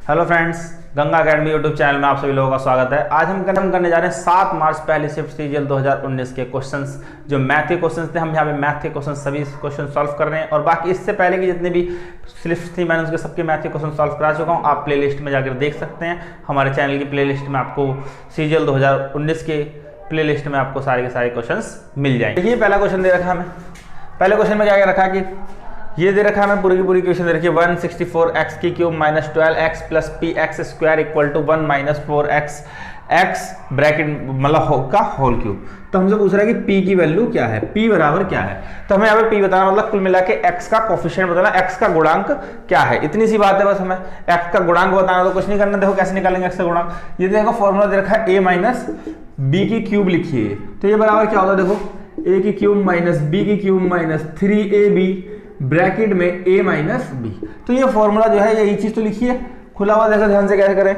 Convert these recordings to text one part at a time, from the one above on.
Hello friends, Ganga academy YouTube channel में आप सभी लोगों का स्वागत है। आज हम करने जा रहे हैं 7 मार्च पहली शिफ्ट सीजीएल 2019 के क्वेश्चंस, जो मैथ के क्वेश्चंस थे। हम यहाँ पे मैथ के क्वेश्चन सभी क्वेश्चन सॉल्व कर रहे हैं और बाकी इससे पहले की जितने भी शिफ्ट थी मैंने उसके सबके मैथ के क्वेश्चन सॉल्व करा चुका हूँ। आप प्लेलिस्ट में जाकर देख सकते हैं। हमारे चैनल की प्लेलिस्ट में आपको सीजीएल 2019 के प्लेलिस्ट में आपको सारे के सारे क्वेश्चंस मिल जाएंगे। देखिए पहला क्वेश्चन दे रखा है हमें। पहले क्वेश्चन में क्या रखा है कि ये दे रखा है हमें पूरी की पूरी क्वेश्चन दे रखी है 164x की cube minus 12x plus P X square equal to 1 minus 4x x bracket मतलब का होल क्यूब। तो हमसे पूछ रहा है कि p की वैल्यू क्या है, p बराबर क्या है। तो हमें यहाँ पे p बताना मतलब कुल मिला के x का कोफिशिएंट बताना, x का गुणांक क्या है। इतनी सी बात है बस। हमें x का गुणांक बताना तो कुछ नहीं करना। देखो कैसे निकालेंगे x का गुणांक। ये देखो फॉर्मूला दे रखा है a माइनस b की क्यूब लिखिए। तो ये बराबर क्या होता है, देखो a की क्यूब माइनस b की क्यूब माइनस 3ab ब्रैकेट में a माइनस बी। तो ये फॉर्मूला जो है यही चीज तो लिखिए। खुला हुआ देखो ध्यान से कैसे करें।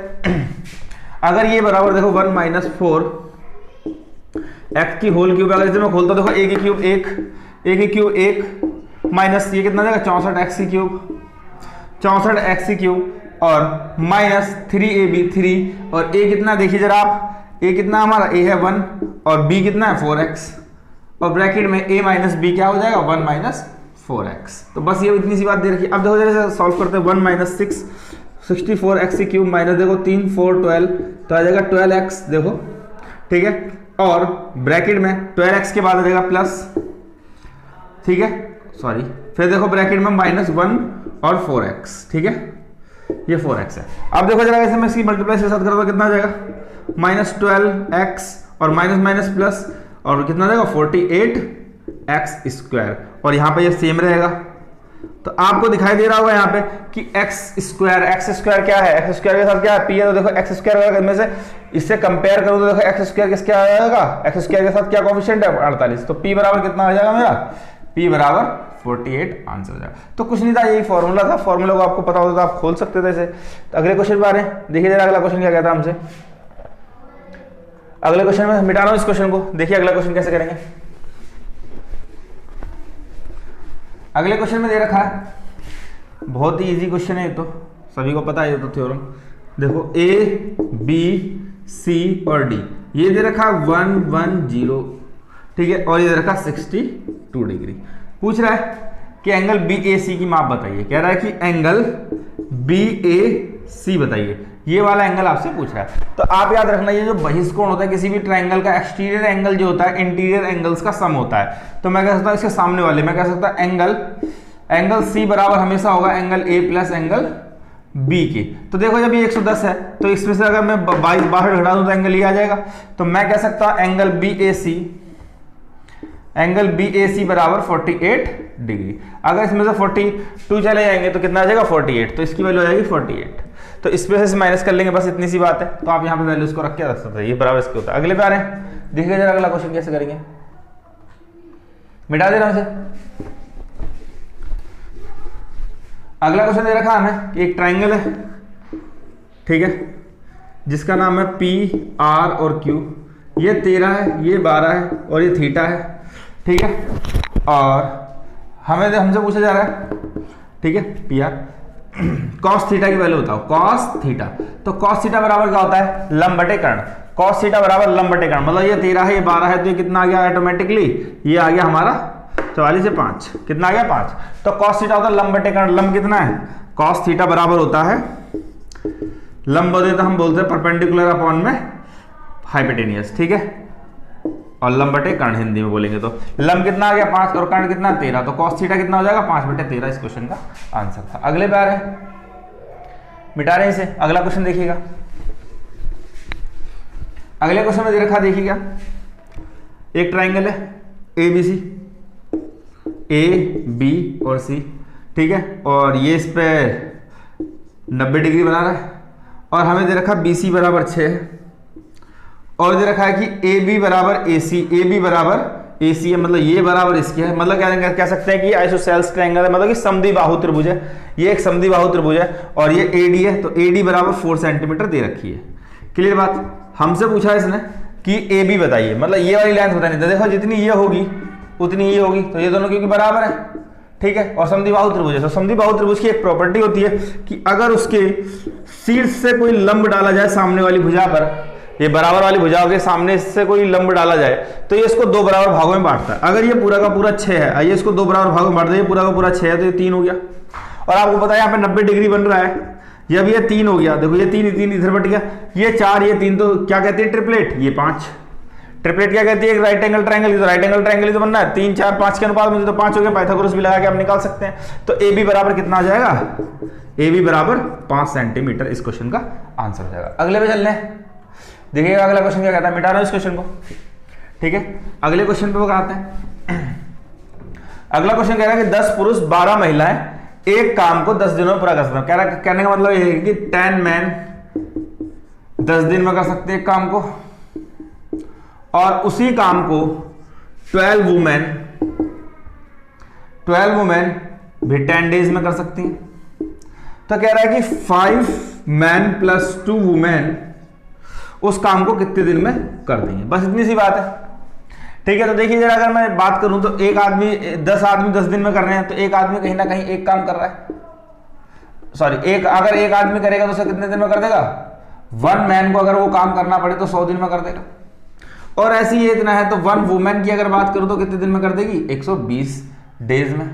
अगर ये बराबर देखो 1 माइनस 4 x की होल क्यूब, अगर इसे मैं खोलता हूं देखो a की क्यूब 1 माइनस ये कितना जाएगा 64x की क्यूब 64x की क्यूब और माइनस 3ab 3 और a कितना देखिए जरा आप, a कितना हमारा a है 1 और b कितना है 4x और ब्रैकेट में a माइनस बी क्या हो जाएगा 1 माइनस 4x। तो बस ये इतनी सी बात दे रखी है। अब देखो जरा सॉल्व करते हैं। 1 माइनस 6 64x की क्यूब माइनस देखो 3 4 12 तो आ जाएगा 12x देखो, ठीक है। और ब्रैकेट में 12x के बाद आ जाएगा प्लस, ठीक है, सॉरी, फिर देखो ब्रैकेट में माइनस 1 और 4x, ठीक है, ये 4x है। अब देखो जरा मैं इसकी मल्टीप्लाई के साथ करूँगा कितना आ जाएगा माइनस 12x और माइनस माइनस प्लस और कितना आ जाएगा 48x स्क्वायर और यहाँ पे ये सेम रहेगा। तो आपको दिखाई दे रहा होगा यहाँ पे कि x स्क्वायर क्या है, x स्क्वायर के साथ क्या है p है। तो देखो x स्क्वायर में से इससे कंपेयर करो तो देखो x स्क्वायर किसके आ जाएगा, x स्क्वायर के साथ क्या कोफिशिएंट है 48। तो p बराबर कितना आ जाएगा मेरा, p बराबर 48 आंसर हो जाएगा। तो कुछ नहीं था, यही फॉर्मूला था। फॉर्मूला को आपको पता होता तो आप खोल सकते थे इसे। तो अगले क्वेश्चन पे आ रहे हैं। देखिए जरा अगला क्वेश्चन क्या कहता है हमसे। अगले क्वेश्चन में मिटा रहा हूं इस क्वेश्चन को। देखिए अगला क्वेश्चन कैसे करेंगे। अगले क्वेश्चन में दे रखा है, बहुत ही इजी क्वेश्चन है ये तो, सभी को पता है ये तो थ्योरम। देखो a b c और d ये दे रखा 110, ठीक है, और ये दे रखा 62 डिग्री। पूछ रहा है कि एंगल BAC की माप बताइए। कह रहा है कि एंगल BAC बताइए। ये वाला एंगल आपसे पूछ रहा है। तो आप याद रखना ये जो बहिष्कोण होता है किसी भी ट्रायंगल का, एक्सटीरियर एंगल जो होता है इंटीरियर एंगल्स का सम होता है। तो मैं कह सकता हूं इसके सामने वाले, मैं कह सकता एंगल C बराबर हमेशा होगा angle A plus angle B के। तो देखो जब ये 110 है तो इसमें से अगर मैं 22 बाहर घटा दूं तो एंगल ये आ जाएगा। तो मैं कह सकता हूं एंगल BAC बराबर 48 डिग्री। अगर इसमें से 42 चले जाएंगे तो कितना आ जाएगा 48, तो इसकी वैल्यू आ जाएगी 48। तो इसमें से माइनस कर लेंगे, बस इतनी सी बात है। तो आप यहाँ पे वैल्यूज को रख के रख सकते हैं, ये बराबर इसके होता है। अगले पे आ रहे हैं। देखिए जरा अगला क्वेश्चन कैसे करेंगे। मिटा दे रहा हूं इसे। अगला क्वेश्चन दे रखा हमें कि एक ट्राइंगल है, ठीक है, जिसका नाम है P R और Q। ये 13 है, ये 12 है और ये थीटा है, ठीक है। और हमसे पूछा जा रहा है, ठीक है, पी आर कॉस थीटा की वैल्यू बताओ। कॉस थीटा, तो कॉस थीटा बराबर क्या होता है लंब बटे कर्ण। कॉस थीटा बराबर लंब बटे कर्ण, मतलब ये 13 है ये 12 है तो ये कितना आ गया ऑटोमेटिकली, ये आ गया हमारा 44 से 5, कितना आ गया 5। तो कॉस थीटा होता है लंब बटे कर्ण। लंब कितना है, कॉस थीटा बराबर होता है लंब होते तो हम बोलते हैं परपेंडिकुलर अपॉन में हाइपोटेनियस, ठीक है, और लंब बटे कर्ण हिंदी में बोलेंगे तो लंब कितना आ गया 5 और कर्ण कितना 13। तो कॉस थीटा कितना हो जाएगा 5 बटे 13 इस क्वेश्चन का आंसर था। अगले पे आ रहे हैं, मिटा रहे हैं इसे। अगला क्वेश्चन देखिएगा। अगले क्वेश्चन में दे रखा देखिएगा, एक ट्राइंगल है ABC, A B और C, ठीक है, और ये इस पे 90 डिग्री बना रहा है और हमें दे रखा BC बराबर 6 है और दे रखा है कि AB बराबर AC, AB बराबर AC है, मतलब ये बराबर इसके है। मतलब क्या कह सकते हैं कि आइसोसेल्स ट्रायंगल है, मतलब कि समद्विबाहु त्रिभुज है। ये एक समद्विबाहु त्रिभुज है और ये AD है, तो AD बराबर 4 सेंटीमीटर दे रखी है। क्लियर बात। हमसे पूछा इसने कि AB बताइए, मतलब ये वाली लेंथ बतानी। तो देखो जितनी ये होगी उतनी ये होगी, तो ये दोनों क्योंकि बराबर है, ठीक है। और समद्विबाहु त्रिभुज है, तो समद्विबाहु त्रिभुज की एक प्रॉपर्टी होती है कि अगर उसके शीर्ष से कोई लंब डाला जाए सामने वाली भुजा पर, ये बराबर वाली भुजाओं के सामने से कोई लंब डाला जाए तो ये इसको दो बराबर भागों में बांटता है। अगर ये पूरा का पूरा 6 है, आइए इसको दो बराबर भागों में बांट दे, पूरा का पूरा 6 है तो ये 3 हो गया। और आपको पता है यहाँ पे 90 डिग्री बन रहा है, जब ये 3 हो गया, देखो ये 3 इधर बट गया, ये 4 ये 3, तो क्या कहती है ट्रिपलेट, ये 5। ट्रिपलेट क्या कहती है, एक राइट एंगल ट्रायंगल, तो राइट एंगल ट्रायंगल तो बनना है 3 4 5 के अनुपात में, तो 5 हो गया। पाइथागोरस भी लगा के आप निकाल सकते हैं। तो ए बी बराबर कितना आ जाएगा, ए बी बराबर 5 सेंटीमीटर इस क्वेश्चन का आंसर हो जाएगा। अगले पे चल रहे हैं, देखिएगा अगला क्वेश्चन क्या कहता है, मिटा रहा हूं इस क्वेश्चन को, ठीक है। अगले क्वेश्चन पे वो कहते हैं, अगला क्वेश्चन कह रहा है कि 10 पुरुष 12 महिलाएं एक काम को 10 दिनों में पूरा कर सकते हैं। कह रहा है, कहने का मतलब ये है कि 10 मैन 10 दिन में कर सकते हैं एक काम को, और उसी काम को 12 वुमेन भी 10 डेज में कर सकती हैं। तो कह रहा है कि 5 मैन प्लस 2 वुमेन उस काम को कितने दिन में कर देंगे, बस इतनी सी बात है, ठीक है। तो देखिए जरा, अगर मैं बात करूं तो एक आदमी 10 आदमी 10 दिन में कर रहे हैं, तो एक आदमी कहीं ना कहीं एक काम कर रहा है, सॉरी अगर एक आदमी करेगा तो उसे कितने दिन में कर देगा, 1 मैन को अगर वो काम करना पड़े तो 100 दिन में कर देगा। और ऐसी ये इतना है तो 1 वुमेन की अगर बात करूं तो कितने दिन में कर देगी, 120 डेज में,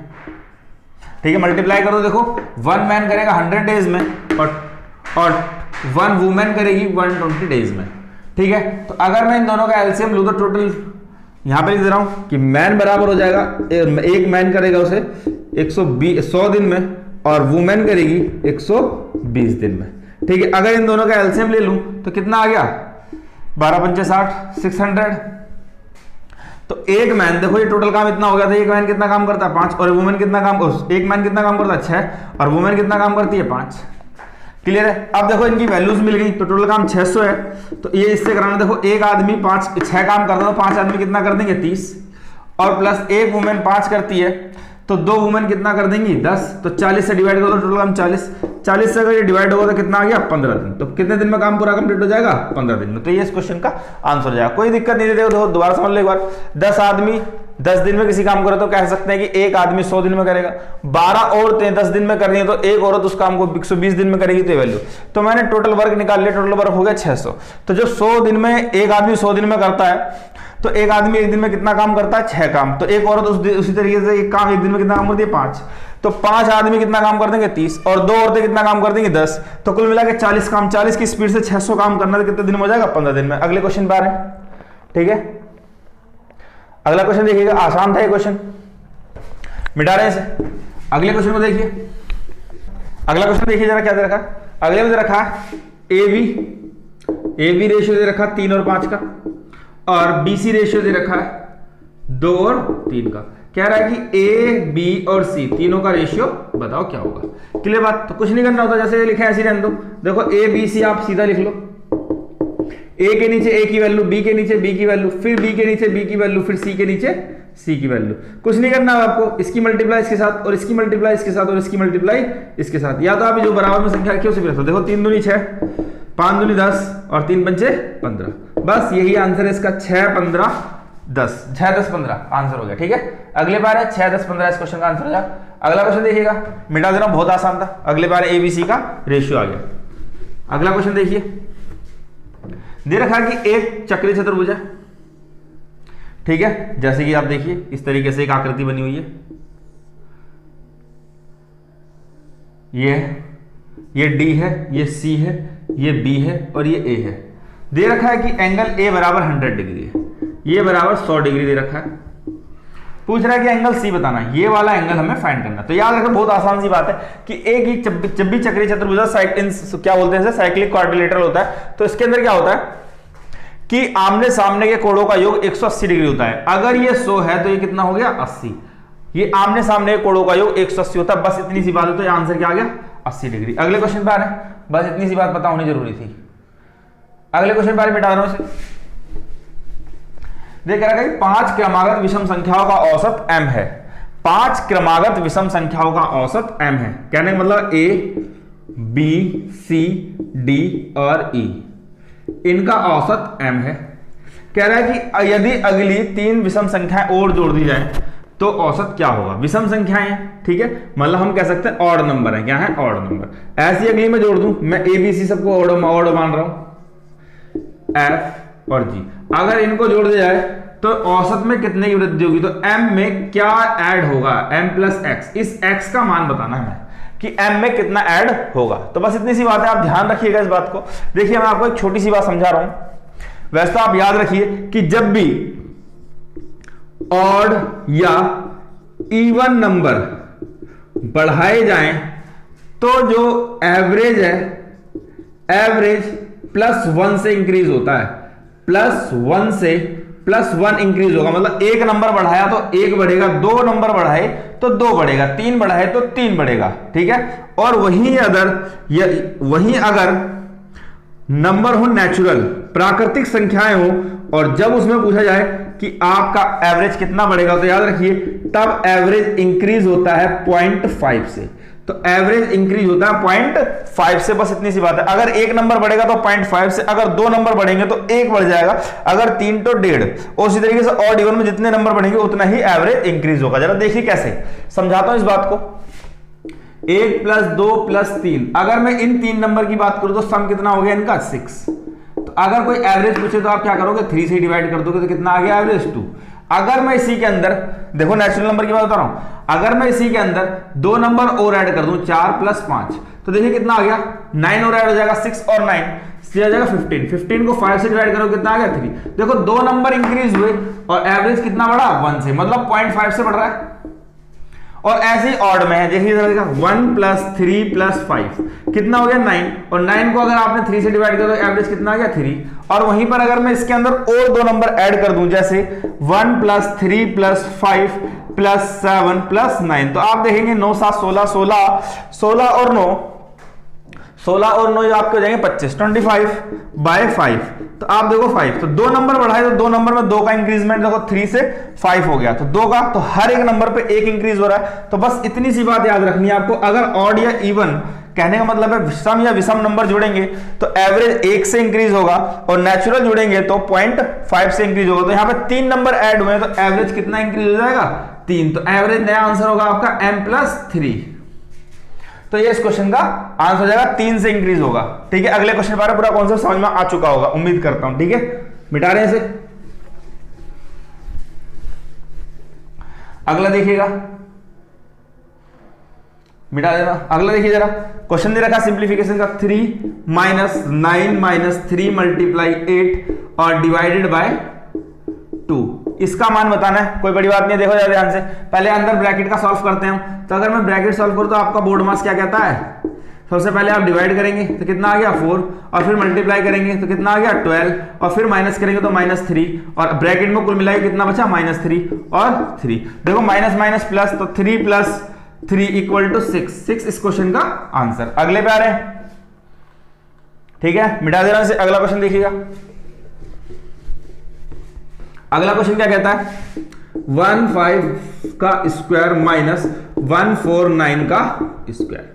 ठीक है। मल्टीप्लाई करो, देखो 1 मैन करेगा 100 डेज में और 1 वुमेन करेगी 120 डेज में, ठीक है। तो अगर मैं इन दोनों का एलसीएम लूं तो टोटल यहां पे लिख दे रहा हूं कि मैन बराबर हो जाएगा, एक मैन करेगा उसे 100 दिन में और वुमेन करेगी 120 दिन में, ठीक है। अगर इन दोनों का एलसीएम ले लूं तो कितना आ गया, 12 पंचे 60, 600। तो एक मैन, देखो ये टोटल काम इतना हो गया था, एक मैन कितना काम करता है 5, और वुमेन कितना काम, एक मैन कितना काम करता है 6, और वुमेन कितना काम करती है 5। क्लियर है। अब देखो इनकी वैल्यूज मिल गई, तो टोटल काम 600 है, तो ये इससे कराना, देखो एक आदमी 6 काम करता है तो 5 आदमी कितना कर देंगे 30, और प्लस एक वुमेन 5 करती है तो 2 वुमेन कितना कर देंगी 10, तो 40 से डिवाइड करो तो टोटल काम 40 से अगर ये डिवाइड होगा तो कितना आ गया 15 दिन। तो कितने दिन में काम पूरा कंप्लीट हो जाएगा, 15 दिन में। तो ये इस क्वेश्चन का आंसर हो जाएगा, कोई दिक्कत नहीं। देखो दोबारा समझ लो एक बार, 10 आदमी 10 दिन में किसी काम करे तो कह सकते हैं कि एक आदमी 100 दिन में करेगा, 12 औरतें 10 दिन में कर रही है तो एक औरत उस काम को 120 दिन में करेगी, तो वैल्यू, तो मैंने टोटल वर्क निकाल लिया, टोटल वर्क हो गया 600। तो जो 100 दिन में एक आदमी 100 दिन में करता है, तो एक आदमी एक दिन में कितना काम करता है 6 काम, तो एक औरत उसी तरीके से एक काम एक दिन में कितना काम करती है 5, तो 5 आदमी कितना काम कर देंगे 30, और 2 औरतें कितना काम कर देंगी 10, तो कुल मिला के 40 काम, 40 की स्पीड से 600 काम करना तो कितने दिन में हो जाएगा 15 दिन में। अगले क्वेश्चन पे आ रहे हैं, ठीक है। अगला क्वेश्चन देखिएगा, आसान था ये क्वेश्चन, मिटा रहे हैं इसे। अगले क्वेश्चन को देखिए, अगला क्वेश्चन देखिए जरा क्या दे रखा, अगले में दे रखा ए बी रेशियो दे रखा 3 और 5 का, और BC रेशियो दे रखा है 2 और 3 का। कह रहा है कि ए बी और सी तीनों का रेशियो बताओ क्या होगा। क्लियर बात, तो कुछ नहीं करना होता, जैसे लिखा है ऐसे रहने दो। देखो ए बी सी आप सीधा लिख लो, ए के नीचे ए की वैल्यू, बी के नीचे बी की वैल्यू, फिर बी के नीचे बी की वैल्यू, फिर सी के नीचे सी की वैल्यू। कुछ नहीं करना है आपको, इसकी मल्टीप्लाई इसके साथ, और इसकी मल्टीप्लाई इसके साथ, और इसकी मल्टीप्लाई इसके साथ, या तो आप जो बराबर में संख्या रखी है उसे भी रख दो। देखो 3 दूनी 6, 5 दूनी 10 और 3 पंचे 15, बस यही आंसर है इसका, 6 15 10, 6 10 15 आंसर हो गया, ठीक है। अगले बार है 6 10 15 इस क्वेश्चन का आंसर हो जाएगा। अगला क्वेश्चन देखिएगा, मिटा दे रहा हूं, बहुत आसान था। अगले बार एबीसी का रेशियो आ गया। अगला क्वेश्चन देखिए, दे रखा है कि एक चक्रीय चतुर्भुज है, ठीक है, जैसे कि आप देखिए इस तरीके से एक आकृति बनी हुई है, ये डी है, ये सी है, ये बी है और ये ए है। दे रखा है कि एंगल ए बराबर 100 डिग्री है, ये बराबर 100 डिग्री दे रखा है। पूछ रहा है कि एंगल सी बताना है, ये वाला एंगल हमें फाइंड करना। तो याद रखो बहुत आसान सी बात है कि एक ही जब भी चक्रीय चतुर्भुज क्या बोलते हैं, साइक्लिक क्वाड्रिलेटरल होता है, तो इसके अंदर क्या होता है कि आमने सामने के कोणों का योग 180 डिग्री होता है। अगर ये 100 है तो ये कितना हो गया 80, ये आमने सामने के कोणों का योग 180 होता है। बस इतनी सी बात है, तो ये आंसर क्या आ गया 80 डिग्री। अगले क्वेश्चन पे आ रहे हैं, बस इतनी सी बात पता होनी जरूरी थी। अगले क्वेश्चन पर मिटा रहा हूं इसे। देख रहा है कि 5 क्रमागत विषम संख्याओं का औसत m है। 5 क्रमागत विषम संख्याओं का औसत m है, कहने का मतलब a, b, c, d और e, इनका औसत m है। कह रहा है कि यदि अगली 3 विषम संख्याएं और जोड़ दी जाए तो औसत क्या होगा? विषम संख्याएं हैं, ठीक है, मतलब हम कह सकते हैं ऑड नंबर है। क्या है? Odd number. ऐसी अगली में जोड़ दूं मैं, ए बी सी सबको ऑड मान रहा हूं, एफ और जी। अगर इनको जोड़ दिया जाए तो औसत में कितने की वृद्धि होगी? तो m में क्या ऐड होगा? m प्लस एक्स, इस x का मान बताना है कि m में कितना ऐड होगा। तो बस इतनी सी बात है, आप ध्यान रखिएगा इस बात को। देखिए मैं आपको एक छोटी सी बात समझा रहा हूं। वैसे तो आप याद रखिए कि जब भी ऑड या इवन नंबर बढ़ाए जाएं तो जो एवरेज है, एवरेज +1 से इंक्रीज होता है, +1 से +1 इंक्रीज होगा। मतलब एक नंबर बढ़ाया तो एक बढ़ेगा, दो नंबर बढ़ाए तो दो बढ़ेगा, तीन बढ़ाए तो तीन बढ़ेगा, ठीक है। और वहीं अगर नंबर हो नेचुरल, प्राकृतिक संख्याएं हो, और जब उसमें पूछा जाए कि आपका एवरेज कितना बढ़ेगा, तो याद रखिए तब एवरेज इंक्रीज होता है 0.5 से। तो एवरेज इंक्रीज होता है 0.5 से, बस इतनी सी बात है। अगर एक नंबर बढ़ेगा तो 0.5 से, अगर दो नंबर बढ़ेंगे तो एक बढ़ जाएगा, अगर तीन तो 1.5। और उसी तरीके से ऑड इवन में जितने नंबर बढ़ेंगे उतना ही एवरेज इंक्रीज होगा। जरा देखिए कैसे समझाता हूं इस बात को। 1 + 2 + 3, अगर मैं इन तीन नंबर की बात करूं तो सम कितना हो गया इनका? 6। तो अगर कोई एवरेज पूछे तो आप क्या करोगे? 3 से डिवाइड कर दोगे तो कितना आ गया एवरेज? 2। अगर मैं इसी के अंदर, देखो नेचुरल नंबर की बात बता रहा हूं, अगर मैं इसी के अंदर दो नंबर और ऐड कर दूं, 4 + 5, तो देखिए कितना आ गया? 9 और ऐड हो जाएगा, 6 और 9 आ जाएगा 15। 15 को 5 से डिवाइड करो कितना आ गया? 3। देखो दो नंबर इंक्रीज हुए और एवरेज कितना बढ़ा? 1 से, मतलब 0.5 से बढ़ रहा है। और ऐसे ही ऑड में है, देखिए 1 + 3 + 5 कितना हो गया? 9। और 9 को अगर आपने 3 से डिवाइड किया तो एवरेज कितना आ गया? 3। और वहीं पर अगर मैं इसके अंदर और दो नंबर ऐड कर दूं, जैसे 1 + 3 + 5 + 7 + 9, तो आप देखेंगे 9 7 16 16 16 और 9 16 और 9 आपके हो जाएंगे 25, 25/5। तो आप देखो 5, तो दो नंबर बढ़ाए तो दो नंबर में 2 का इंक्रीजमेंट देखो 3 से 5 हो गया, तो 2 का, तो हर एक नंबर पे 1 इंक्रीज हो रहा है। तो बस इतनी सी बात याद रखनी है आपको। अगर ऑड या इवन, कहने का मतलब है सम या विषम नंबर जुड़ेंगे तो एवरेज 1 से इंक्रीज होगा, और नेचुरल जुड़ेंगे तो 0.5 से इंक्रीज होगा। तो यहाँ पे 3 नंबर ऐड हुए तो एवरेज कितना इंक्रीज हो जाएगा? 3। तो एवरेज नया आंसर होगा आपका m + 3। तो ये इस क्वेश्चन का आंसर हो जाएगा, 3 से इंक्रीज होगा, ठीक है। अगले क्वेश्चन पर पूरा कॉन्सेप्ट समझ में आ चुका होगा, उम्मीद करता हूं, ठीक है। मिटा रहे हैं इसे, अगला देखिएगा, मिटा देना। अगला देखिए जरा, क्वेश्चन दे रखा सिंप्लीफिकेशन का 3 - 9 - 3 × 8 और डिवाइडेड बाय 2, इसका मान बताना है। कोई बड़ी बात नहीं है, देखो जरा ध्यान से। पहले अंदर ब्रैकेट का सॉल्व करते हैं। तो अगर मैं ब्रैकेट सॉल्व करूं तो आपका बोर्ड मास क्या कहता है? सबसे पहले आप डिवाइड करेंगे तो कितना आ गया? 4, और फिर मल्टीप्लाई करेंगे तो कितना आ गया? 12, और फिर माइनस करेंगे तो -3, और ब्रैकेट में कुल मिलाकर कितना बचा? -3 और 3। देखो माइनस माइनस प्लस, तो 3 + 3 = 6। 6 इस क्वेश्चन का आंसर। अगले पे आ रहे हैं, ठीक है, मिटा देना इसे। अगला क्वेश्चन देखिएगा। अगला क्वेश्चन क्या कहता है? 15 का स्क्वायर माइनस 149 का स्क्वायर।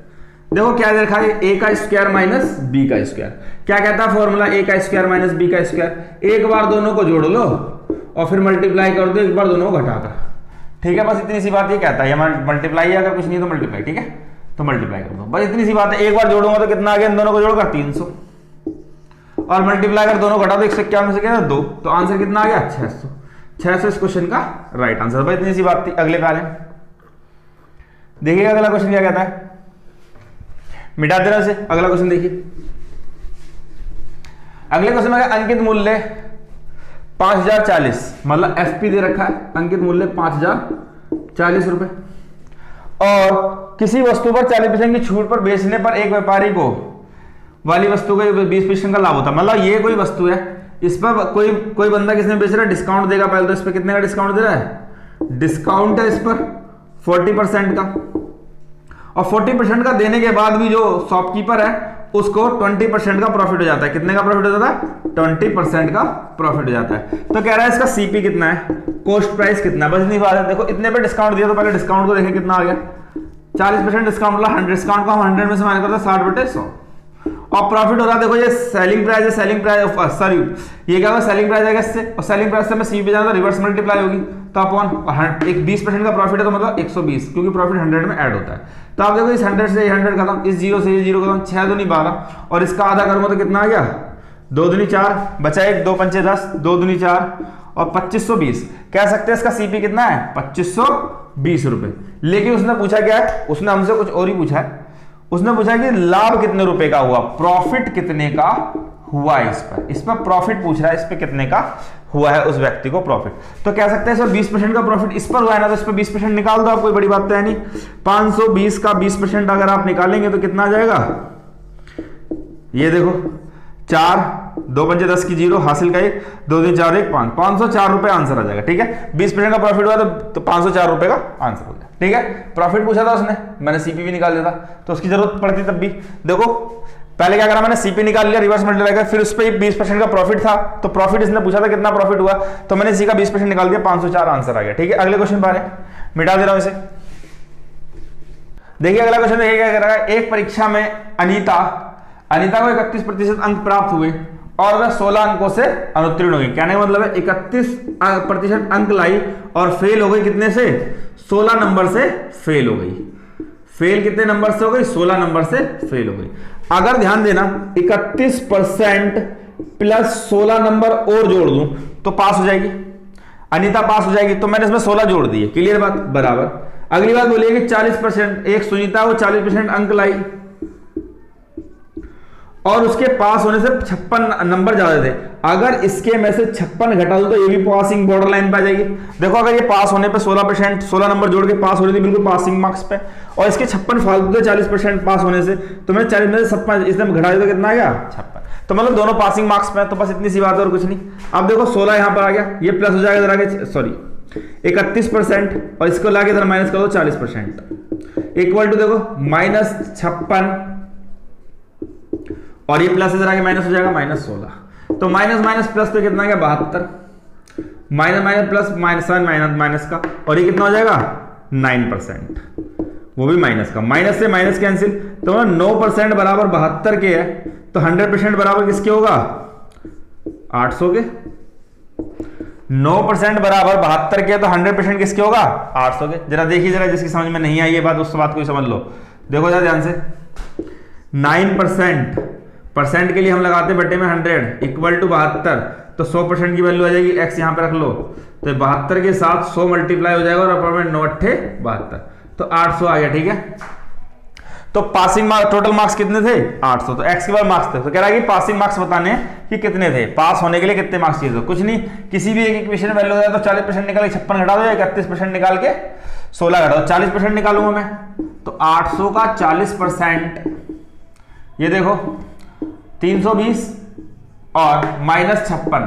देखो क्या दे रखा है? a का स्क्वायर माइनस b का स्क्वायर। क्या कहता है फॉर्मूला? a का स्क्वायर माइनस b का स्क्वायर। एक बार दोनों को जोड़ लो और फिर मल्टीप्लाई कर दो, एक बार दोनों को घटाकर, ठीक है। बस इतनी सी बात ये कहता है, मल्टीप्लाई, अगर कुछ नहीं तो मल्टीप्लाई, ठीक है, तो मल्टीप्लाई कर दो, बस इतनी सी बात है। एक बार जोड़ूंगा तो कितना आ गया? इन दोनों को जोड़कर 300, और मल्टीप्लाई कर दोनों घटा दो, 151 में से क्या 2, तो आंसर कितना आ गया? 600। 600 इस क्वेश्चन का राइट आंसर। भाई इतनी सी बात थी। अगले पे आ रहे हैं, देखिएगा अगला क्वेश्चन क्या कहता है, मिटा देना से। अगला क्वेश्चन देखिए। अगले क्वेश्चन में अंकित मूल्य 5040, मतलब एफपी दे रखा है, अंकित मूल्य 5040 रुपए, और किसी वस्तु पर 40% की छूट पर बेचने पर एक व्यापारी को वाली वस्तु का 20% का लाभ होता है। मतलब ये कोई वस्तु है, इस पर कोई बंदा किसने बेच रहा है? डिस्काउंट देगा। पहले तो इस पर कितने का डिस्काउंट दे रहा है? डिस्काउंट है इस पर 40% का, और 40% का देने के बाद भी जो शॉपकीपर है उसको 20% का प्रॉफिट हो जाता है। कितने का प्रॉफिट हो जाता है? 20% का प्रॉफिट हो जाता है। तो कह रहा है इसका सीपी कितना है, कॉस्ट प्राइस कितना है। बस इतनी बात है। देखो इतने पे डिस्काउंट दिया, तो पहले डिस्काउंट को देखें कितना आ गया। 40% डिस्काउंट, मतलब 100 डिस्काउंट को हम 100 में से माइनस करते हैं 60/100, और प्रॉफिट होता है, देखो ये सेलिंग प्राइस है, सेलिंग प्राइस सॉरी ये क्या होगा, सेलिंग प्राइस आएगा इससे, और सेलिंग प्राइस से मैं सीपी पे जाना तो रिवर्स मल्टीप्लाई होगी, तो अपॉन एक 20% का प्रॉफिट है तो मतलब 120, क्योंकि प्रॉफिट 100 में ऐड होता है। तो आप देखो इस 100 से ये 100 खत्म, इस 0 से ये 0 खत्म, 6 दूनी 12, और इसका आधा करूंगा तो कितना आ गया, 2 दूनी 4, बचा 1, 2 पंचे 10, 2 दूनी 4 और 2520। कह सकते हैं इसका सीपी कितना है, 2520 रुपए। लेकिन उसने पूछा क्या है, उसने हमसे कुछ और ही पूछा है, उसने पूछा कि लाभ कितने रुपए का हुआ, प्रॉफिट कितने का हुआ है, इस पर प्रॉफिट पूछ रहा है, इस पे कितने का हुआ है उस व्यक्ति को प्रॉफिट। तो कह सकते हैं सर 20% का प्रॉफिट इस पर हुआ है ना, तो इस पर 20% निकाल दो आप, कोई बड़ी बात तो है नहीं। 520 का 20% अगर आप निकालेंगे तो कितना आ जाएगा, ये देखो 4, 2 पंचे 10 की 0 हासिल का 1, 2 दिन 4 1 5, 504 रुपए आंसर आ जाएगा। ठीक है, 20% का प्रॉफिट हुआ तो 504 रुपए का आंसर हो गया। ठीक है, प्रॉफिट पूछा था उसने, मैंने सीपी भी निकाल दिया था, तो उसकी जरूरत पड़ती तब भी। देखो पहले क्या करा मैंने, सीपी निकाल लिया, रिवर्स मल्टीप्लाई कर, फिर उस पर 20% का प्रॉफिट था, तो प्रॉफिट इसने पूछा था कितना प्रॉफिट हुआ, तो मैंने इसी का 20% निकाल दिया, 504 आंसर आ गया। ठीक है, अगले क्वेश्चन पर मिटा दे रहा हूं इसे। देखिए अगला क्वेश्चन देखिए क्या कर रहा है, एक परीक्षा में अनीता को 31% अंक प्राप्त हुए और वह 16 अंकों से अनुत्तीर्ण हो गई। कहने का मतलब है 31% अंक लाई और फेल हो गई कितने से, 16 नंबर से फेल हो गई। फेल कितने नंबर से हो गई, 16 नंबर से फेल हो गई। अगर ध्यान देना 31% प्लस 16 नंबर और जोड़ दूं तो पास हो जाएगी, अनीता पास हो जाएगी, तो मैंने इसमें 16 जोड़ दिए, क्लियर बात, बराबर। अगली बात बोलिए कि 40%, एक सुनीता वो 40% अंक लाई और उसके पास होने से 56 नंबर ज्यादा थे। अगर इसके में से 56 घटा दूं तो ये भी पासिंग बॉर्डर लाइन पे आ जाएगी। देखो अगर ये पास होने पे 16%, 16 नंबर जोड़ के पास हो रही थी बिल्कुल पासिंग मार्क्स पे, और इसके 56 फालतू थे 40% पास होने से, तो मैंने 40 में से 56 इसने घटा दिया तो कितना आ गया, 56। तो मतलब दोनों पासिंग मार्क्स पे, तो बस इतनी सी बात है और कुछ नहीं। अब देखो 16 यहां पर आ गया, ये प्लस हो जाएगा इधर आगे, सॉरी 31%, और इसको लाके इधर माइनस कर दो 40%, इक्वल टू देखो -56 और ये प्लस इधर आके माइनस हो जाएगा -16। तो माइनस माइनस प्लस तो कितना गया 72, minus minus plus minus minus का, और ये कितना हो जाएगा 9%, वो भी माइनस का, माइनस से माइनस कैंसिल, तो 9% बराबर 72 के है, तो 100% बराबर किसके होगा 800 के। 9% बराबर 72 के, तो 100% किसके होगा 800 के। जरा देखिए, जरा जिसकी समझ में नहीं आई ये बात उस बात को ही समझ लो। देखो जरा ध्यान से, 9% परसेंट के लिए हम लगाते बट्टे में 100 इक्वल टू 72, तो 100% की वैल्यू आ जाएगी, x यहां पे रख लो, तो 72 के साथ 100 मल्टीप्लाई हो जाएगा और अपर में 9 8 72, तो 800 आ गया। ठीक है, तो पासिंग मार्क्स टोटल मार्क्स कितने थे 800, तो x के बाद मार्क्स थे, तो कह रहा है कि पासिंग मार्क्स बताने कि कितने थे, पास होने के लिए कितने मार्क्स चाहिए। तो कुछ नहीं, किसी भी एक इक्वेशन वैल्यू हो जाए तो 40% निकाल के 56 घटा दो, 31% निकाल के 16 घटा दो, 40% निकालूंगा मैं, तो 800 का 40%, ये देखो 320 और -56,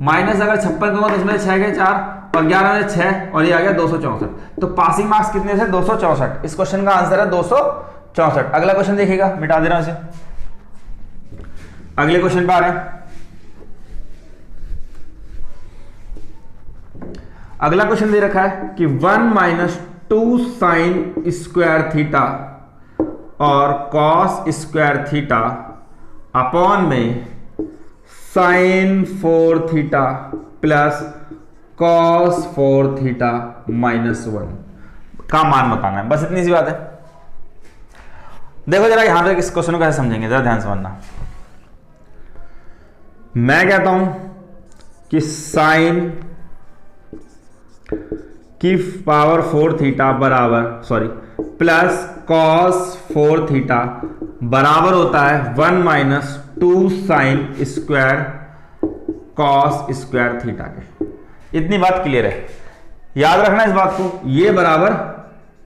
माइनस अगर 56 करूंगा तो इसमें 6 गए 4 और 11 में 6 और ये आ गया 264। तो पासिंग मार्क्स कितने थे 264। इस क्वेश्चन का आंसर है 264। अगला क्वेश्चन देखिएगा, मिटा दे रहा हूं इसे, अगले क्वेश्चन पे आ रहे हैं। अगला क्वेश्चन दे रखा है कि 1 - 2 sin स्क्वायर थीटा और cos स्क्वायर थीटा अपॉन में sin 4 theta plus cos 4 theta -1 का मान बताना है, बस इतनी सी बात है। देखो जरा यहां पे इस क्वेश्चन को कैसे समझेंगे, जरा ध्यान से समझना। मैं कहता हूं कि sin की पावर 4 थीटा बराबर प्लस cos 4 थीटा बराबर होता है 1 - 2 sin square cos square theta के। इतनी बात क्लियर है, याद रखना इस बात को, ये बराबर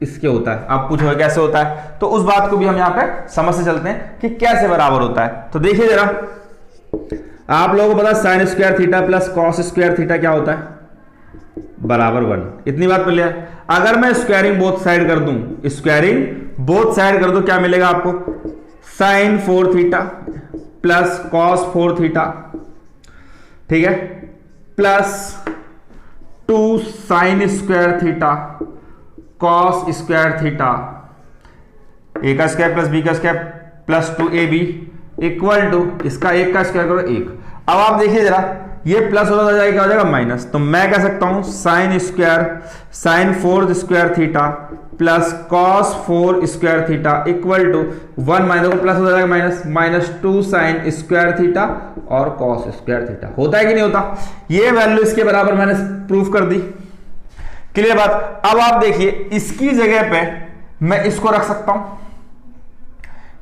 इसके होता है। आप पूछोगे कैसे होता है, तो उस बात को भी हम यहां पे समझ से चलते हैं कि कैसे बराबर होता है। तो देखिए जरा, आप लोगों को पता sin square theta plus cos square theta क्या होता है, बराबर 1। इतनी बात पहले है। अगर मैं स्क्वायरिंग बोथ साइड कर दूं, स्क्वायरिंग बोथ साइड कर दूं, क्या मिलेगा आपको sin 4 theta plus cos 4 theta, ठीक है, plus 2 sin square theta cos square theta, A का स्क्वायर प्लस बी का square plus 2ab equal to इसका एक का स्क्वायर करो एक। अब आप देखिए जरा, ये प्लस हो जाएगा, क्या हो जाएगा माइनस। तो मैं कह सकता हूं sine square sine 4 square theta plus cos 4 square theta equal to 1 minus plus हो जाएगा minus minus 2 sine square theta और कॉस स्क्वायर थीटा। होता है कि नहीं होता? ये वैल्यू इसके बराबर मैंने प्रूफ कर दी। क्लियर बात? अब आप देखिए, इसकी जगह पे मैं इसको रख सकता हूं,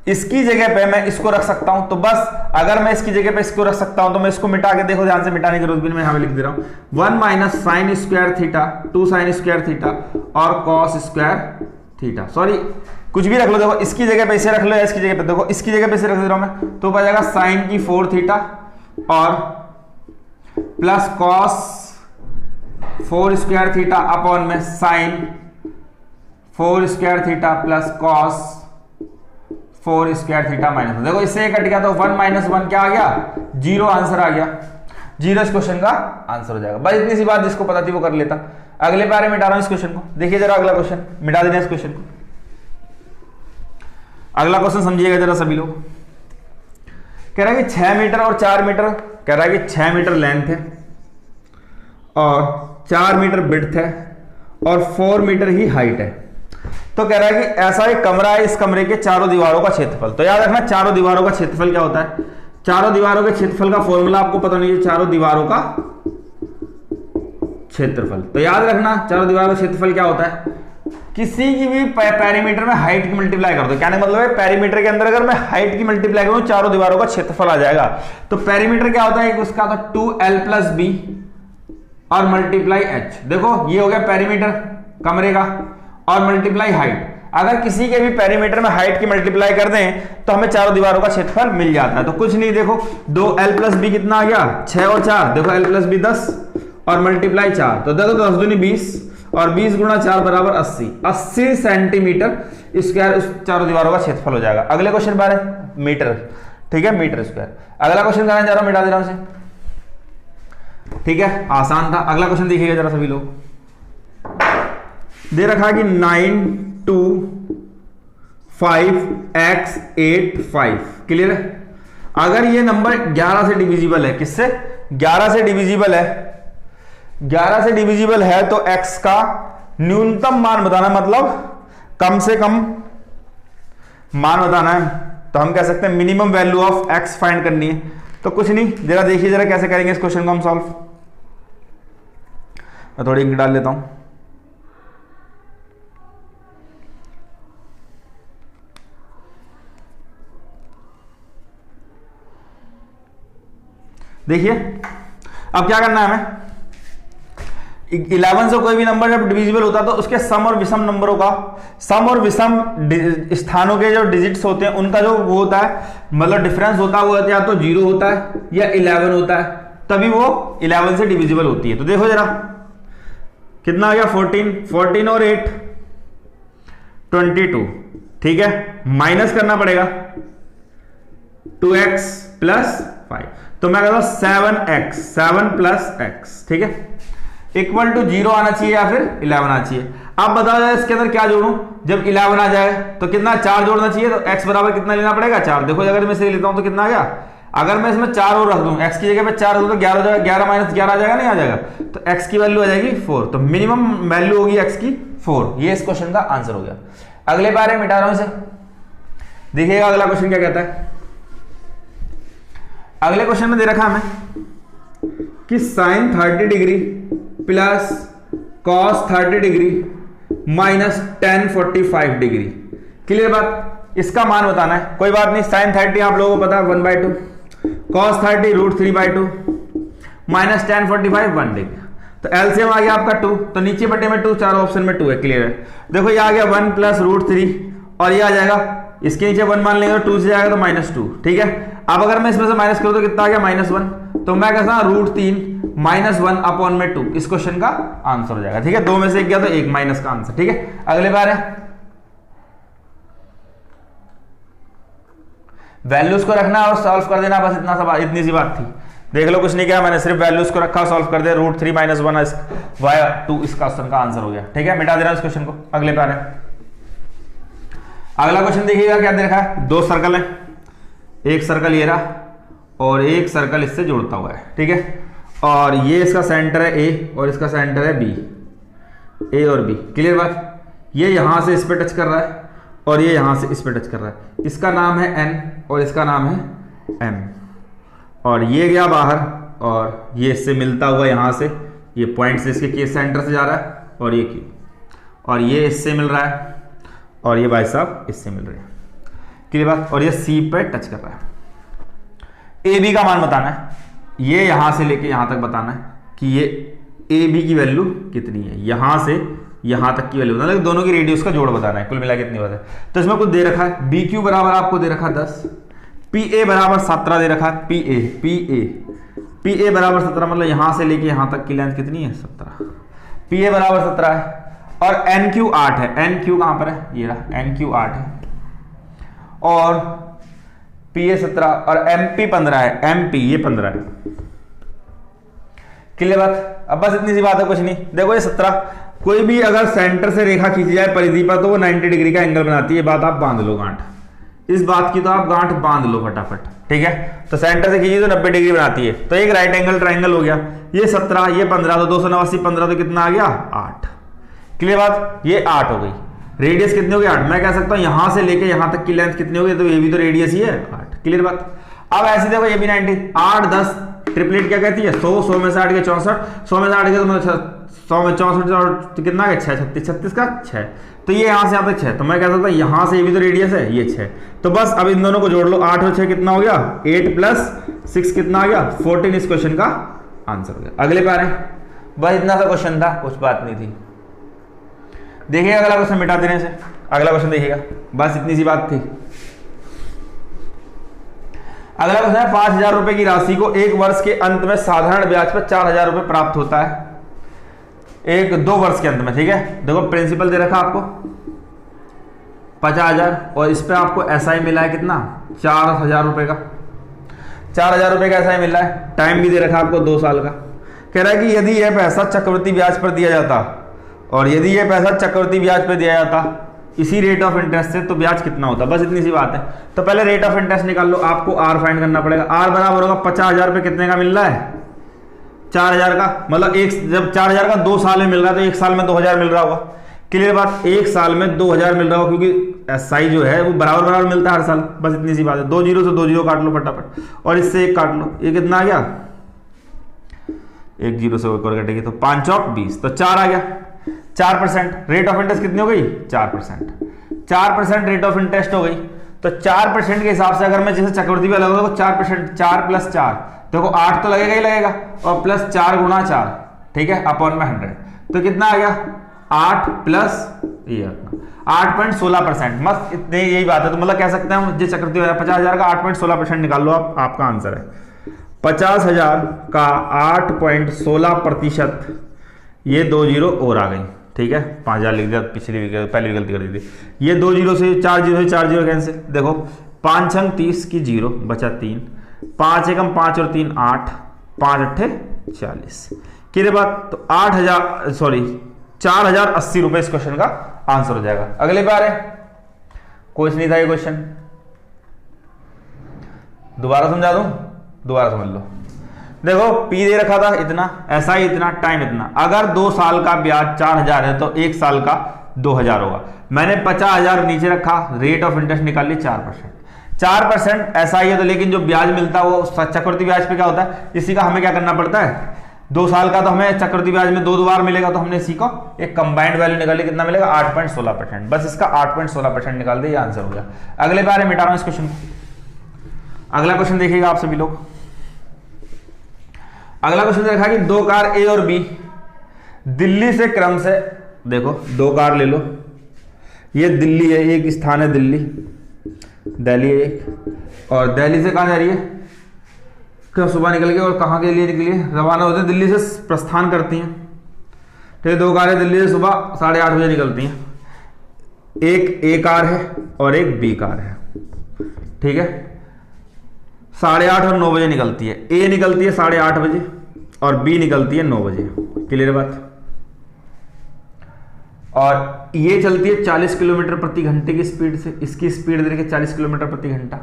इसकी जगह पे मैं इसको रख सकता हूं। तो बस अगर मैं इसकी जगह पे इसको रख सकता हूं तो मैं इसको मिटा के, देखो ध्यान से, मिटाने की जरूरत भी नहीं, मैं यहां पे लिख दे रहा हूं 1 minus sign square theta 2 sine square theta और कॉस स्क्वायर थीटा। सॉरी, कुछ भी रख लो, देखो इसकी जगह पे इसे रख लो या इसकी जगह पे, देखो इसकी जगह पे इसे रख दे रहा हूं मैं, तो बच जाएगा साइन की 4 थीटा और plus cos 4 square theta upon में sine 4 square theta plus cos 4 square theta minus. देखो इससे कट गया तो 1 माइनस 1 क्या आ गया? 0 आंसर आ गया। 0 इस क्वेश्चन का आंसर हो जाएगा। बस इतनी सी बात, जिसको पता थी वो कर लेता। अगले बारे में मिटा रहा हूं इस क्वेश्चन को। देखिए जरा अगला क्वेश्चन, मिटा देना इस क्वेश्चन को। अगला क्वेश्चन समझिएगा जरा सभी लोग। कह रहा है कि 6 मीटर और 4 मीटर, कह रहा है कि 6 मीटर लेंथ है और 4 मीटर विड्थ है और 4 मीटर ही हाइट है। तो कह रहा है कि ऐसा एक कमरा है, इस कमरे के चारों दीवारों का क्षेत्रफल। तो याद रखना, चारों दीवारों का क्षेत्रफल क्या होता है? चारों दीवारों के क्षेत्रफल का फॉर्मूला आपको पता नहीं है, चारों दीवारों का क्षेत्रफल। तो याद रखना, चारों दीवारों का क्षेत्रफल क्या होता है? किसी की भी पेरीमीटर में हाइट की मल्टीप्लाई कर दो। क्या मतलब है? पेरीमीटर के अंदर अगर मैं हाइट की मल्टीप्लाई करूं, चारों दीवारों का क्षेत्रफल आ जाएगा। तो पेरीमीटर क्या होता है? उसका तो 2l+b और मल्टीप्लाई h। देखो ये हो गया पेरीमीटर कमरे का और मल्टीप्लाई हाइट। अगर किसी के भी पेरीमीटर में हाइट की मल्टीप्लाई कर दें तो हमें चारों दीवारों का क्षेत्रफल मिल जाता है। तो कुछ नहीं, देखो 2l+b कितना आ गया? 6 और 4, देखो l+b 10 और मल्टीप्लाई 4, तो देखो 10 दूनी 20 और 20 गुणा 4 बराबर 80 सेंटीमीटर स्क्वायर उस चारों दीवारों का क्षेत्रफल हो जाएगा। अगले क्वेश्चन बारे मीटर, ठीक है, मीटर स्क्वायर। अगला क्वेश्चन कराने जा रहा हूं, मिटा दे रहा हूं उसे, ठीक है, आसान था। अगला क्वेश्चन देखिएगा जरा सभी लोग। दे रखा कि 9 2 5 x 8 5। क्लियर है? अगर ये नंबर 11 से डिविजिबल है, किससे? 11 से डिविजिबल है। 11 से डिविजिबल है तो x का न्यूनतम मान बताना, मतलब कम से कम मान बताना है। तो हम कह सकते हैं minimum value of x find करनी है। तो कुछ नहीं, जरा देखिए जरा कैसे करेंगे इस क्वेश्चन को हम सॉल्व। मैं थोड़ी इंक डाल लेता हूं। देखिए अब क्या करना है हमें, 11 से कोई भी नंबर जब डिविजिबल होता है तो उसके सम और विषम नंबरों का, सम और विषम स्थानों के जो डिजिट्स होते हैं उनका जो वो होता है, मतलब डिफरेंस होता है, वो या तो 0 होता है या 11 होता है, तभी वो 11 से डिविजिबल होती है। तो देखो जरा कितना आ गया? 14 और 8 22, ठीक है। माइनस करना पड़ेगा 2x + 5, तो मैं कहता हूं 7x 7 + x, ठीक है, इक्वल टू 0 आना चाहिए या फिर 11 आना चाहिए। अब बताओ जाए इसके अंदर क्या जोड़ूं? जब 11 आ जाए तो कितना? 4 जोड़ना चाहिए। तो x बराबर कितना लेना पड़ेगा? 4। देखो अगर मैं इसे लेता हूं तो कितना आ गया? अगर मैं इसमें 4 और रख दूं, x की जगह पे 4 रख दूं तो 11 हो जाएगा। 11 - 11 आ जाएगा, नहीं आ जाएगा? तो x की वैल्यू आ जाएगी 4। तो मिनिमम वैल्यू होगी x की 4। ये इस क्वेश्चन का आंसर हो गया। अगले बारे में मिटा रहा हूं इसे, देखिएगा अगला क्वेश्चन क्या कहता है। अगले क्वेश्चन में दे रखा हमें कि sin 30 degree plus cos 30 degree minus tan 45 degree. Clear बात? इसका मान बताना है। कोई बात नहीं, sin 30 आप लोगों को पता है 1/2, cos 30 √3/2 माइनस tan 45 1 डिग्री। तो एलसीएम आ गया आपका 2, तो नीचे बटे में 2, चारों ऑप्शन में 2 है। क्लियर है? देखो ये आ गया 1 + √3 और ये आ जाएगा, इसके नीचे 1 मान लेंगे तो 2 से जाएगा तो -2, ठीक है। अब अगर मैं इसमें से माइनस करूं तो कितना आ गया? -1। तो मैं कहता हूं √3 -1 अपॉन में 2 इस क्वेश्चन का आंसर हो जाएगा, ठीक है। 2 में से 1 गया तो 1 माइनस का आंसर, ठीक है। अगले बार है वैल्यूज को रखना और सॉल्व कर देना, बस इतना सा, इतनी सी बात थी। देख लो कुछ नहीं किया मैंने, सिर्फ वैल्यूज को रखा, सॉल्व कर दिया। √3 - 1 y2 इस क्वेश्चन का आंसर हो गया, ठीक है। मिटा दे रहा हूं इस क्वेश्चन को। अगले बार है, अगला क्वेश्चन देखिएगा क्या दे रखा है। 2 सर्कल है, एक सर्कल ये रहा और एक सर्कल इससे जुड़ता हुआ है, ठीक है। और ये इसका सेंटर है ए और इसका सेंटर है बी, ए और बी, क्लियर बात। ये यहां से इस पे टच कर रहा है और ये यहां से इस पे टच कर रहा है। इसका नाम है एन और इसका नाम है एम। और ये गया बाहर और ये इससे मिलता हुआ यहां से, ये पॉइंट से इसके सेंटर से जा रहा है और ये क्यू, और ये इससे मिल रहा है और ये भाई साहब इससे मिल रहे हैं, क्लियर बात। और ये सी पे टच कर रहा है। ए बी का मान बताना है, ये यहां से लेके यहां तक बताना है कि ये ए बी की वैल्यू कितनी है, यहां से यहां तक की वैल्यू बताना है, दोनों की रेडियस का जोड़ बताना है, कुल मिला के कितनी बात है। तो इसमें कुछ दे रखा है, बी क्यू बराबर आपको दे रखा है 10, पी ए बराबर 17 दे रखा है, पी ए बराबर 17, मतलब यहां से लेके यहां तक की लेंथ कितनी है 17, पी ए बराबर 17 है। और एन क्यू 8 है, एन क्यू कहां पर है, ये रहा, एन क्यू 8 है और पी ए 17 और एम पी 15 है, एम पी ये 15 है, क्लियर बात। अब बस इतनी सी बात है, कुछ नहीं। देखो ये 17, कोई भी अगर सेंटर से रेखा खींची जाए परिधि पर तो वो 90 डिग्री का एंगल बनाती है, बात आप बांध लो गांठ, इस बात की तो आप गांठ बांध लो फटाफट, ठीक है। तो सेंटर से खींची तो 90 डिग्री बनाती है, तो एक राइट एंगल ट्राइंगल हो गया। ये 17 ये 15 तो 289 15 तो कितना आ गया 8, क्लियर बात। ये 8 हो गई, रेडियस कितनी हो गई 8। मैं कह सकता हूं यहां से लेके यहां तक की लेंथ कितनी हो गई, तो ये भी तो रेडियस ही है 8, क्लियर बात। अब ऐसे देखो ये भी 90, 8 10 ट्रिपलेट क्या कहती है 100, 100 में से 8 के 64, 100 में से 8 के तो 100 में 64 तो कितना है 6, 36 36 का 6, तो ये यहां से यहां तक 6, तो मैं कह सकता हूं यहां से ये भी तो रेडियस है, ये 6। तो बस अब इन दोनों को जोड़ लो, 8 और 6 कितना हो गया 8 + 6 कितना आ गया 14। इस क्वेश्चन का आंसर हो गया। अगले पे आ रहे हैं, बस इतना सा क्वेश्चन था, कुछ बात नहीं थी। देखिएगा अगला क्वेश्चन मिटा देने से, अगला क्वेश्चन देखिएगा, बस इतनी सी बात थी। अगला क्वेश्चन है 5000 रुपए की राशि को एक वर्ष के अंत में साधारण ब्याज पर 4000 रुपए प्राप्त होता है, एक 2 वर्ष के अंत में, ठीक है। देखो प्रिंसिपल दे रखा आपको 50,000 और इस पे आपको एसआई मिला है कितना 4000 रुपए का, 4000 रुपए का एसआई मिल रहा है। टाइम भी दे रखा आपको 2 साल का। कह रहा है कि यदि यह पैसा चक्रवृद्धि ब्याज पर दिया जाता और यदि यह पैसा चक्रवृद्धि ब्याज पर दिया जाता इसी रेट ऑफ इंटरेस्ट से, तो ब्याज कितना होता। बस इतनी सी बात है। तो पहले रेट ऑफ इंटरेस्ट निकाल लो, आपको आर फाइंड करना पड़ेगा। आर बराबर होगा 50,000 रुपए कितने का मिल रहा है 4000 का, मतलब एक जब 4000 का 2 साल में मिल रहा है तो 1 साल में 2000 मिल रहा होगा, क्लियर बात। 1 साल में 2000 मिल रहा होगा क्योंकि एसआई जो है वो बराबर मिलता है हर साल। बस इतनी सी बात है। 2 जीरो से 2 जीरो काट लो फटाफट और इससे 1 काट लो, ये कितना आ गया 1 जीरो से एक और कटेगी तो 5 चौक 20, तो 4 आ गया। 4% रेट ऑफ इंटरेस्ट कितनी हो गई 4%, 4% रेट ऑफ इंटरेस्ट हो गई। तो 4% के हिसाब से अगर मैं जैसे चक्रवृद्धि पे लगाऊंगा तो 4%, 4 + 4 देखो 8 तो लगेगा ही लगेगा और प्लस 4 × 4, ठीक है, अपॉन में 100, तो कितना आ गया 8 + ये 8.16%। मस्त इतने यही बात है। तो मतलब कह सकते हैं हम जो चक्रवृद्धि 50,000 का 8.16% निकाल लो आप, आपका आंसर है 50,000 का 8.16%। ये 2 जीरो और आ गई, ठीक है, 5000 लिख दिया, पहले गलती कर दी थी। ये 2 जीरो से 4 जीरो से 4 जीरो कैंसिल, देखो 5 × 30 की 0 बचा 3, 5 × 5 और 3 8, 5 × 8 40, कितने बात। तो 4080 रुपए इस क्वेश्चन का आंसर हो जाएगा। अगले बार है, कुछ नहीं था ये क्वेश्चन, दोबारा समझा दूं, दोबारा समझ लो। देखो पी दे रखा था इतना, ऐसा ही इतना, टाइम इतना। अगर 2 साल का ब्याज 4000 है तो 1 साल का 2000 होगा। मैंने 50,000 नीचे रखा, रेट ऑफ इंटरेस्ट निकाल ली 4%। 4% ऐसा ही है तो, लेकिन जो ब्याज मिलता है वो चक्रवृद्धि ब्याज पे क्या होता है, इसी का हमें क्या करना पड़ता है 2 साल का, तो हमें चक्रवृद्धि ब्याज में 2 बार मिलेगा, तो हमने इसी को एक कंबाइंड वैल्यू निकाली, कितना मिलेगा 8.16%। बस इसका 8.16% निकाल दिया, आंसर हो गया। अगले बार मिटा रहा हूं इस क्वेश्चन को। अगला क्वेश्चन देखिएगा आप सभी लोग। अगला क्वेश्चन देखा कि 2 कार ए और बी दिल्ली से क्रम से, देखो 2 कार ले लो, ये दिल्ली है, एक स्थान है दिल्ली, दिल्ली है एक, और दिल्ली से कहां जा रही है, क्यों सुबह निकल गई और कहां के लिए निकली है, रवाना होते दिल्ली से प्रस्थान करती हैं, ठीक है। 2 कारें दिल्ली से सुबह 8:30 बजे निकलती हैं, एक ए कार है और एक बी कार है, ठीक है। 8:30 और 9 बजे निकलती है। ए निकलती है 8:30 बजे और बी निकलती है 9 बजे, क्लियर बात। और ये चलती है 40 किलोमीटर प्रति घंटे की स्पीड से, इसकी स्पीड दे रखी है 40 किलोमीटर प्रति घंटा,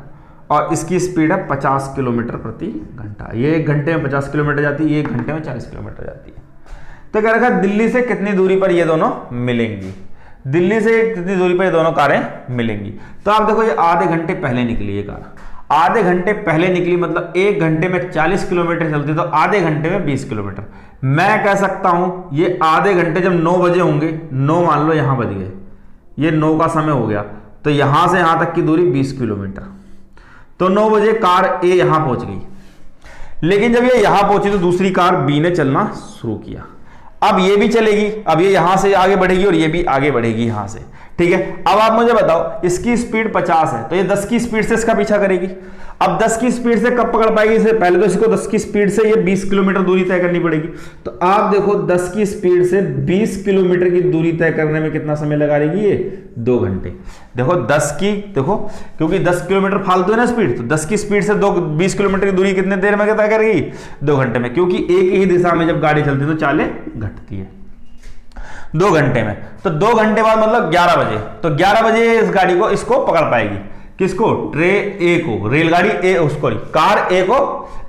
और इसकी स्पीड है 50 किलोमीटर प्रति घंटा। ये 1 घंटे में 50 किलोमीटर जाती है, ये 1 घंटे में 40 किलोमीटर जाती है। तो कह रखा है दिल्ली से कितनी दूरी पर ये दोनों मिलेंगी, दिल्ली से कितनी दूरी पर ये दोनों कारें मिलेंगी। तो आप देखो ये आधे घंटे पहले निकली ये कार, आधे घंटे पहले निकली मतलब 1 घंटे में 40 किलोमीटर चलती, तो आधे घंटे में 20 किलोमीटर। मैं कह सकता हूं ये आधे घंटे जब 9 बजे होंगे, 9 मान लो यहां बज गए, ये 9 का समय हो गया, तो यहां से यहां तक की दूरी 20 किलोमीटर। तो 9 बजे कार ए यहां पहुंच गई, लेकिन जब ये यहां पहुंची तो दूसरी कार बी ने चलना शुरू किया। अब ये भी चलेगी, अब ये यहां से आगे बढ़ेगी और ये भी आगे बढ़ेगी यहां से, ठीक है। अब आप मुझे बताओ इसकी स्पीड 50 है, तो ये 10 की स्पीड से इसका पीछा करेगी। अब 10 की स्पीड से कब पकड़ पाएगी इसे, पहले तो इसको 10 की स्पीड से ये 20 किलोमीटर दूरी तय करनी पड़ेगी। तो आप देखो 10 की स्पीड से 20 किलोमीटर की दूरी तय करने में कितना समय लगा रहेगी ये, 2 घंटे। देखो 10 की, देखो क्योंकि 10 किलोमीटर फालतू है ना स्पीड, तो 10 की स्पीड से 20 किलोमीटर की दूरी कितने देर में तय करेगी, 2 घंटे में, क्योंकि एक ही दिशा में जब गाड़ी चलती है तो चालें घटती है 2 घंटे में। तो 2 घंटे बाद मतलब 11 बजे, तो 11 बजे इस गाड़ी को इसको पकड़ पाएगी, किसको, ट्रेन ए को, रेलगाड़ी ए, उसको कार ए को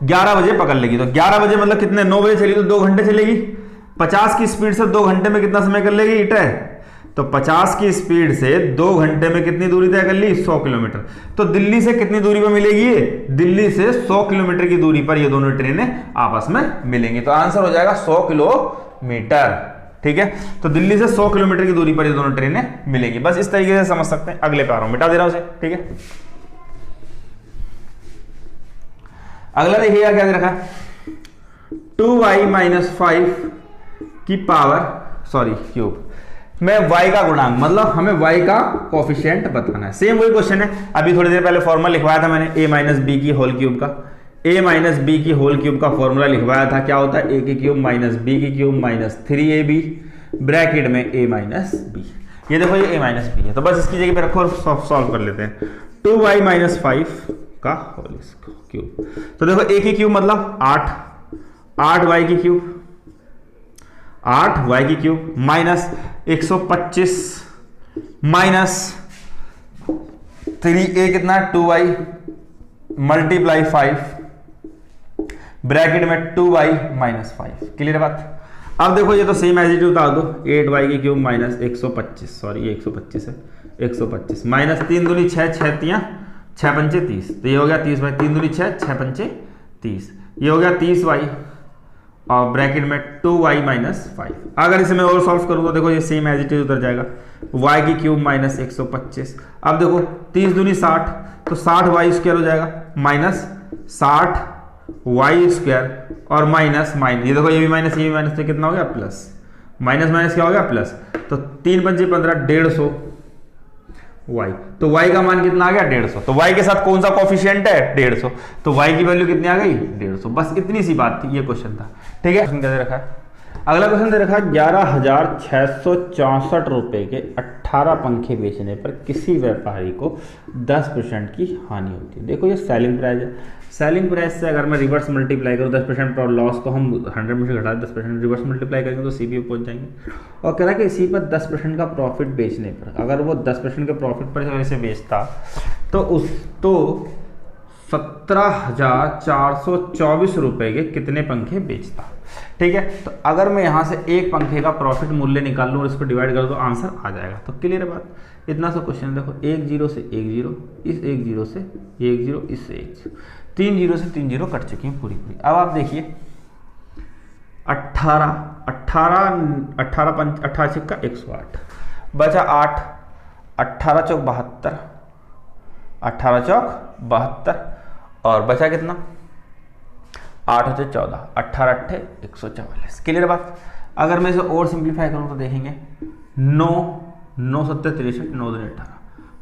11 बजे पकड़ लेगी। तो 11 बजे मतलब कितने, 9 बजे चली तो 2 घंटे चलेगी। 50 की स्पीड से 2 घंटे में कितना समय कर लेगी इटे, तो 50 की स्पीड से 2 घंटे में कितनी दूरी तय कर ली, 100 किलोमीटर। तो दिल्ली से कितनी दूरी पर मिलेगी ये, दिल्ली से 100 किलोमीटर की दूरी पर ये दोनों ट्रेनें आपस में मिलेंगी। तो आंसर हो जाएगा 100 किलोमीटर, ठीक है। तो दिल्ली से 100 किलोमीटर की दूरी पर ये दोनों ट्रेनें मिलेंगी। बस इस तरीके से समझ सकते हैं। अगले पे आ रहा हूं, मिटा दे रहा हूं उसे, ठीक है। अगला देखिएगा क्या दे रखा है, 2y - 5 की पावर क्यूब में y का गुणांक, मतलब हमें y का कोफिशिएंट बताना है। सेम वही क्वेश्चन है, अभी थोड़ी देर पहले फॉर्मूला लिखवाया था मैंने, a - b की होल क्यूब का, a - b की होल क्यूब का फॉर्मूला लिखवाया था। क्या होता है, a की क्यूब - b की क्यूब -3ab ब्रैकेट में a - b। ये देखो ये a - b है, तो बस इसकी जगह पे रखो और सॉल्व कर लेते हैं। 2y - 5 का होल क्यूब, तो देखो a की क्यूब मतलब 8, 8y की क्यूब, 8y की क्यूब माइनस 125 माइनस 3a कितना, 2y मल्टीप्लाई 5 ब्रैकेट में 2y - 5। क्लियर बात। अब देखो ये तो सेम एज इट इज उतार दो, 8y की क्यूब माइनस 125, सॉरी ये 125 है, 125 माइनस 3 दूनी 6, 6 तियां 6 पंचे 30, तो ये हो गया 30y, 3 दूनी 6, 6 पंचे 30, ये हो गया 30y और ब्रैकेट में 2y - 5। अगर इसे मैं और सॉल्व करूँ तो देखो ये सेम एज इट इज उतर जाएगा, y की क्यूब माइनस 125। अब देखो 30 दूनी 60, तो 60y स्क्वायर हो जाएगा माइनस 60y स्क्वायर और माइनस ये देखो ये भी माइनस, ये भी माइनस, तो कितना हो गया प्लस, माइनस माइनस क्या हो गया प्लस, तो 3 पंचे 15, 150 y, तो y का मान कितना आ गया 150। तो y के साथ कौन सा कोफिशिएंट है 150, तो y की वैल्यू कितनी आ गई 150। बस इतनी सी बात थी, ये क्वेश्चन था, ठीक है। क्वेश्चन क्या दे रखा है, अगला क्वेश्चन दे रखा है 11,664 रुपए के 18 पंखे बेचने पर किसी व्यापारी को 10% की हानि होती है। देखो ये सेलिंग प्राइस है, सेलिंग प्राइस से अगर मैं रिवर्स मल्टीप्लाई करूँ 10% पर लॉस को हम 100 में से घटा 10% रिवर्स मल्टीप्लाई करेंगे तो सीपी पे पहुंच जाएंगे। और कह रहा है कि इसी पर 10% का प्रॉफिट बेचने पर, अगर वो 10% के प्रॉफिट पर इसे बेचता तो 17,424 रुपए के कितने पंखे बेचता, ठीक है। तो अगर मैं यहाँ से एक पंखे का प्रॉफिट मूल्य निकाल लूँ और इसको डिवाइड कर दूँ तो आंसर आ जाएगा। तो क्लियर है बात, इतना सा क्वेश्चन। देखो 1 0 से 1 0, इस 1 0 से 1 0, इससे 1 0, 3 0 से 3 0 कट चुकी हैं पूरी। अब आप देखिए 18 छक्का 108 बचा 8, 18 चौक 72, 18 चौक 72 और बचा कितना 8 से 14, 18 अट्ठे 144। क्लियर बात। अगर मैं इसे और सिंप्लीफाई करूँ तो देखेंगे 9 9 7 63, 9 2 18,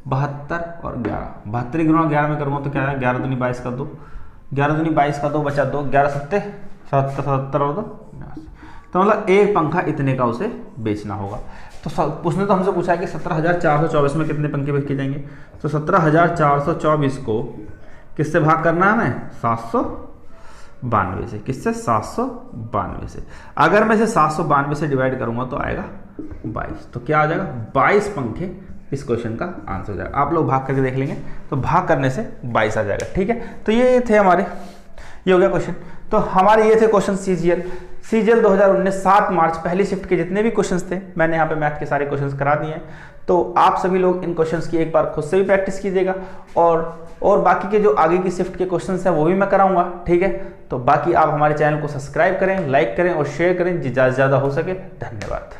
72 और 11, 72 गुणा 11 में करूँगा तो क्या है 11 दूनी 22 का 2, 11 दूनी 22 का 2 बचा 2, 11 7 77 और 2 89। तो मतलब एक पंखा इतने का उसे बेचना होगा। तो उसने तो हमसे पूछा है कि 17,424 में कितने पंखे बेचे जाएंगे। तो 17,424 को किससे भाग करना है हमें 792 से, किससे 792 से। अगर मैं इसे 792 से डिवाइड करूंगा तो आएगा 22, तो क्या आ जाएगा 22 पंखे इस क्वेश्चन का आंसर हो जाएगा। आप लोग भाग करके देख लेंगे तो भाग करने से 22 आ जाएगा। ठीक है, तो ये थे हमारे, ये हो गया क्वेश्चन। तो हमारे ये थे क्वेश्चन सीजीएल 2019 7 मार्च पहली शिफ्ट के जितने भी क्वेश्चंस थे मैंने यहाँ पे मैथ के सारे क्वेश्चंस करा दिए हैं। तो आप सभी लोग इन क्वेश्चंस की एक बार खुद से भी प्रैक्टिस कीजिएगा और बाकी के जो आगे की शिफ्ट के क्वेश्चंस हैं वो भी मैं कराऊंगा। ठीक है, तो बाकी आप हमारे चैनल को सब्सक्राइब करें, लाइक करें और शेयर करें ज़्यादा से ज़्यादा हो सके। धन्यवाद।